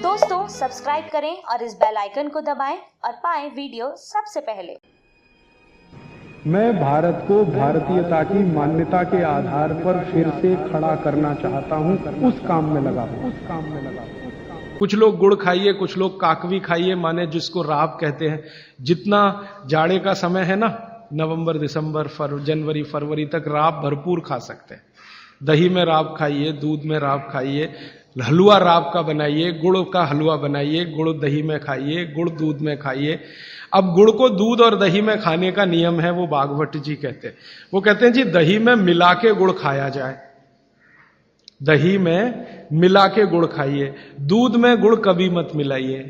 दोस्तों सब्सक्राइब करें और इस बेल आइकन को दबाएं और पाएं वीडियो सबसे पहले। मैं भारत को भारतीयता की मान्यता के आधार पर फिर से खड़ा करना चाहता हूं, उस काम में लगा हूं। कुछ लोग गुड़ खाइए, कुछ लोग काकवी खाइए, माने जिसको राब कहते हैं। जितना जाड़े का समय है ना, नवंबर दिसंबर जनवरी फरवरी तक राब भरपूर खा सकते हैं। दही में राब खाइए, दूध में राब खाइए, हलवा राब का बनाइए, गुड़ का हलवा बनाइए, गुड़ दही में खाइए, गुड़ दूध में खाइए। अब गुड़ को दूध और दही में खाने का नियम है, वो भागवत जी कहते हैं। वो कहते हैं जी दही में मिला के गुड़ खाया जाए, दही में मिला के गुड़ खाइए, दूध में गुड़ कभी मत मिलाइए,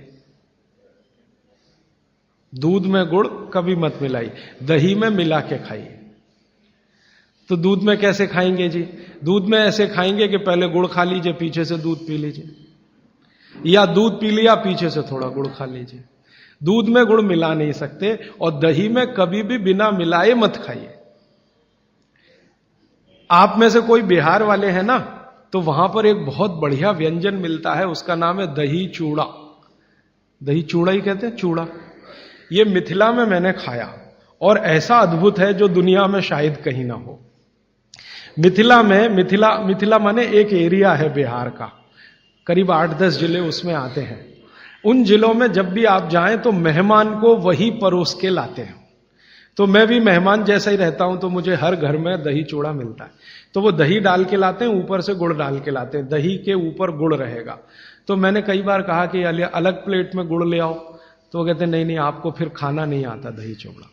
दूध में गुड़ कभी मत मिलाइए, दही में मिला के खाइए। तो दूध में कैसे खाएंगे जी? दूध में ऐसे खाएंगे कि पहले गुड़ खा लीजिए, पीछे से दूध पी लीजिए, या दूध पी लिया पीछे से थोड़ा गुड़ खा लीजिए। दूध में गुड़ मिला नहीं सकते, और दही में कभी भी बिना मिलाए मत खाइए। आप में से कोई बिहार वाले हैं ना, तो वहां पर एक बहुत बढ़िया व्यंजन मिलता है, उसका नाम है दही चूड़ा। दही चूड़ा ही कहते हैं, चूड़ा। ये मिथिला में मैंने खाया और ऐसा अद्भुत है जो दुनिया में शायद कहीं ना हो। मिथिला में, मिथिला माने एक एरिया है बिहार का, करीब 8-10 जिले उसमें आते हैं। उन जिलों में जब भी आप जाएं तो मेहमान को वही परोस के लाते हैं। तो मैं भी मेहमान जैसा ही रहता हूं, तो मुझे हर घर में दही चूड़ा मिलता है। तो वो दही डाल के लाते हैं, ऊपर से गुड़ डाल के लाते हैं, दही के ऊपर गुड़ रहेगा। तो मैंने कई बार कहा कि अलग प्लेट में गुड़ ले आओ, तो वो कहते नहीं नहीं, आपको फिर खाना नहीं आता दही चूड़ा।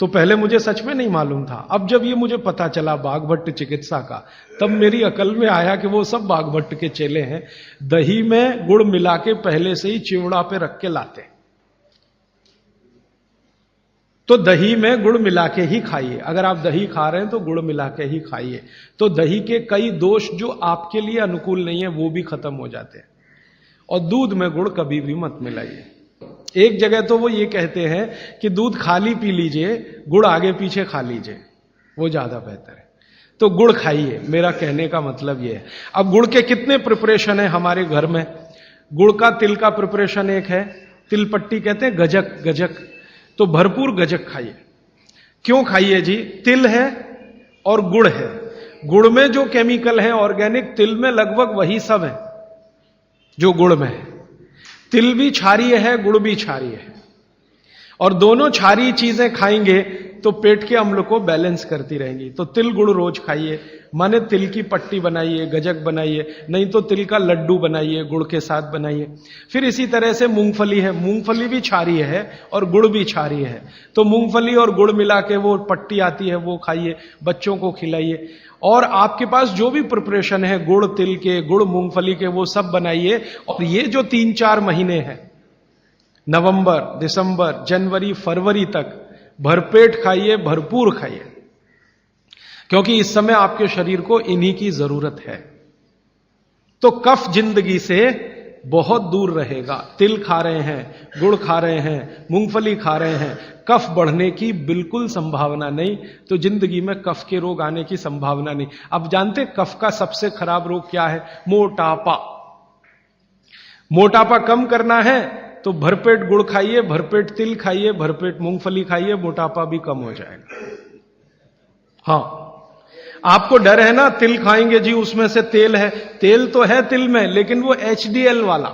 तो पहले मुझे सच में नहीं मालूम था। अब जब ये मुझे पता चला बागभट्ट चिकित्सा का, तब मेरी अकल में आया कि वो सब बागभट्ट के चेले हैं, दही में गुड़ मिला के पहले से ही चिवड़ा पे रख के लाते। तो दही में गुड़ मिला के ही खाइए। अगर आप दही खा रहे हैं तो गुड़ मिला के ही खाइए, तो दही के कई दोष जो आपके लिए अनुकूल नहीं है वो भी खत्म हो जाते हैं। और दूध में गुड़ कभी भी मत मिलाइए। एक जगह तो वो ये कहते हैं कि दूध खाली पी लीजिए, गुड़ आगे पीछे खा लीजिए, वो ज्यादा बेहतर है। तो गुड़ खाइए, मेरा कहने का मतलब ये है। अब गुड़ के कितने प्रिपरेशन है हमारे घर में? गुड़ का तिल का प्रिपरेशन एक है, तिल पट्टी कहते हैं, गजक। गजक तो भरपूर गजक खाइए। क्यों खाइए जी? तिल है और गुड़ है। गुड़ में जो केमिकल है ऑर्गेनिक, तिल में लगभग वही सब है जो गुड़ में है। तिल भी क्षारीय है, गुड़ भी क्षारीय है, और दोनों क्षारीय चीजें खाएंगे तो पेट के अम्ल को बैलेंस करती रहेंगी। तो तिल गुड़ रोज खाइए, माने तिल की पट्टी बनाइए, गजक बनाइए, नहीं तो तिल का लड्डू बनाइए, गुड़ के साथ बनाइए। फिर इसी तरह से मूंगफली है, मूंगफली भी क्षारीय है और गुड़ भी क्षारीय है। तो मूंगफली और गुड़ मिला के वो पट्टी आती है, वो खाइए, बच्चों को खिलाइए। और आपके पास जो भी प्रिपरेशन है गुड़ तिल के, गुड़ मूंगफली के, वो सब बनाइए। और ये जो 3-4 महीने हैं, नवंबर दिसंबर जनवरी फरवरी तक, भरपेट खाइए, भरपूर खाइए, क्योंकि इस समय आपके शरीर को इन्हीं की जरूरत है। तो कफ जिंदगी से बहुत दूर रहेगा। तिल खा रहे हैं, गुड़ खा रहे हैं, मूंगफली खा रहे हैं, कफ बढ़ने की बिल्कुल संभावना नहीं। तो जिंदगी में कफ के रोग आने की संभावना नहीं। अब जानते कफ का सबसे खराब रोग क्या है? मोटापा। मोटापा कम करना है तो भरपेट गुड़ खाइए, भरपेट तिल खाइए, भरपेट मूंगफली खाइए, मोटापा भी कम हो जाएगा। हाँ, आपको डर है ना, तिल खाएंगे जी उसमें से तेल है। तेल तो है तिल में, लेकिन वो HDL वाला,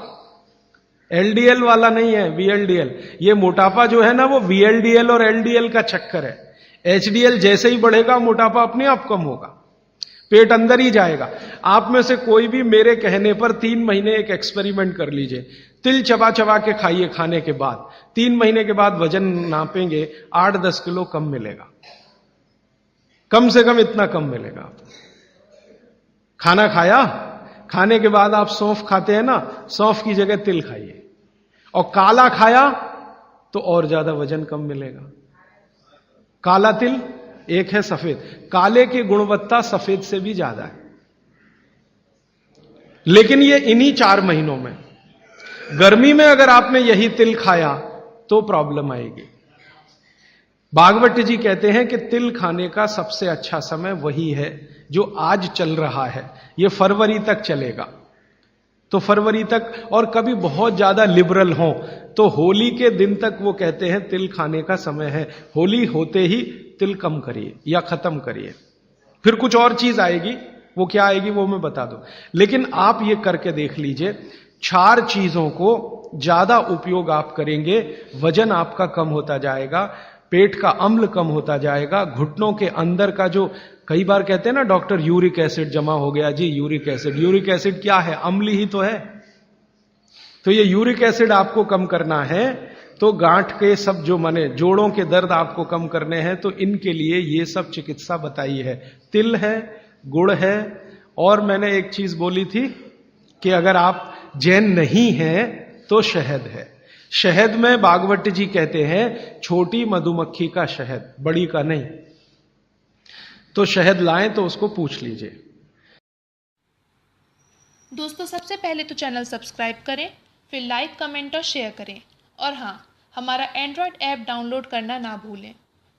LDL वाला नहीं है, VLDL। ये मोटापा जो है ना, वो VLDL और LDL का चक्कर है। HDL जैसे ही बढ़ेगा, मोटापा अपने आप कम होगा, पेट अंदर ही जाएगा। आप में से कोई भी मेरे कहने पर 3 महीने एक एक्सपेरिमेंट कर लीजिए। तिल चबा चबा के खाइए, खाने के बाद 3 महीने के बाद वजन नापेंगे, 8-10 किलो कम मिलेगा, कम से कम इतना कम मिलेगा। खाना खाया, खाने के बाद आप सौंफ खाते हैं ना, सौंफ की जगह तिल खाइए। और काला खाया तो और ज्यादा वजन कम मिलेगा। काला तिल एक है, सफेद। काले की गुणवत्ता सफेद से भी ज्यादा है। लेकिन ये इन्हीं 4 महीनों में। गर्मी में अगर आपने यही तिल खाया तो प्रॉब्लम आएगी। भागवत जी कहते हैं कि तिल खाने का सबसे अच्छा समय वही है जो आज चल रहा है, ये फरवरी तक चलेगा। तो फरवरी तक, और कभी बहुत ज्यादा लिबरल हों तो होली के दिन तक वो कहते हैं तिल खाने का समय है, होली होते ही तिल कम करिए या खत्म करिए। फिर कुछ और चीज आएगी, वो क्या आएगी वो मैं बता दूं, लेकिन आप ये करके देख लीजिए। 4 चीजों को ज्यादा उपयोग आप करेंगे, वजन आपका कम होता जाएगा, पेट का अम्ल कम होता जाएगा, घुटनों के अंदर का जो कई बार कहते हैं ना डॉक्टर यूरिक एसिड जमा हो गया जी, यूरिक एसिड क्या है? अम्ल ही तो है। तो ये यूरिक एसिड आपको कम करना है, तो गांठ के सब जो माने जोड़ों के दर्द आपको कम करने हैं, तो इनके लिए ये सब चिकित्सा बताई है। तिल है, गुड़ है, और मैंने एक चीज बोली थी कि अगर आप जैन नहीं हैं तो शहद है। शहद में भागवत जी कहते हैं छोटी मधुमक्खी का शहद, बड़ी का नहीं। तो शहद लाएं तो उसको पूछ लीजिए। दोस्तों सबसे पहले तो चैनल सब्सक्राइब करें, फिर लाइक, कमेंट और शेयर करें। और हाँ, हमारा एंड्रॉयड ऐप डाउनलोड करना ना भूलें।